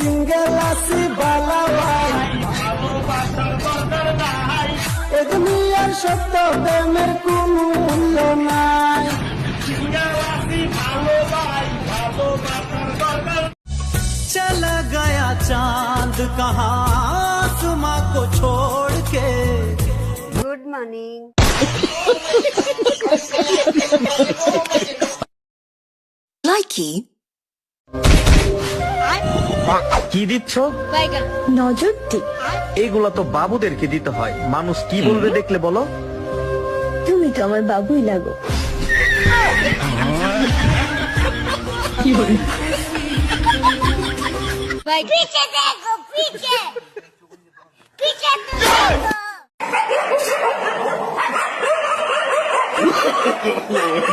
Single আসি বালা ভাই, এ দুনিয়ার সত্য প্রেমের কোনো মূল্য নাই। चला गया चांद कहाँ आसमां को छोड़ के। Good morning. লাইকি কি দিচ্ছ? নজর দিক। এগুলা তো বাবুদেরকে দিতে হয়, মানুষ কি বলবে দেখলে বলো। তুমি তো আমার বাবুই লাগো। पीछे देखो, पीछे पीछे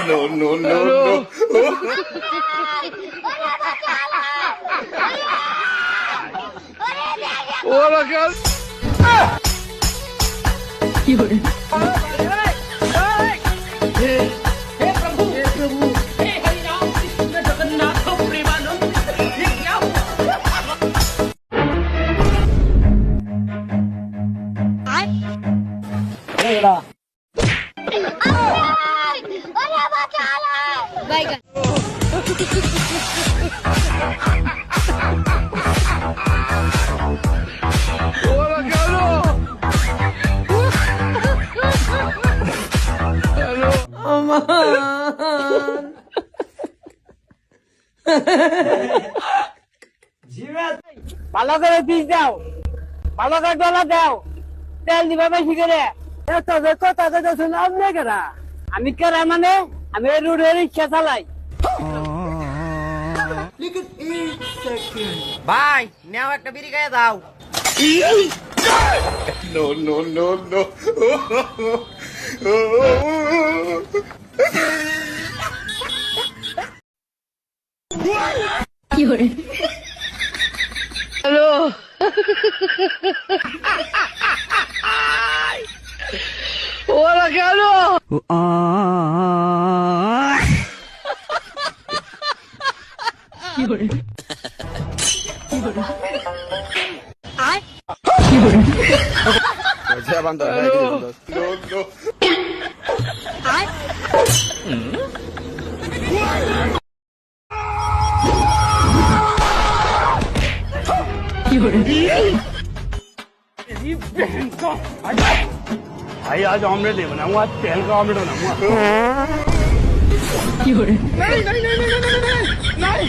No, no, no, no. Hola, Gal. Hola, Carlos. ভালো করে পিস দাও, ভালো করে ডলা দাও, তেল দিবা বেশি করে। কথা শুনে আপনি কেনা, আমি কেনা মানে আমি রোডের রিক্সা চালাই। ভাই নেও একটা বিড়ি গায়ে দাও। No, no, no, no. Hola, Carlos. No, no. भाई आज ऑमलेट नहीं बनाऊंगा, आज तेल का ऑमलेट बनाऊंगा। नहीं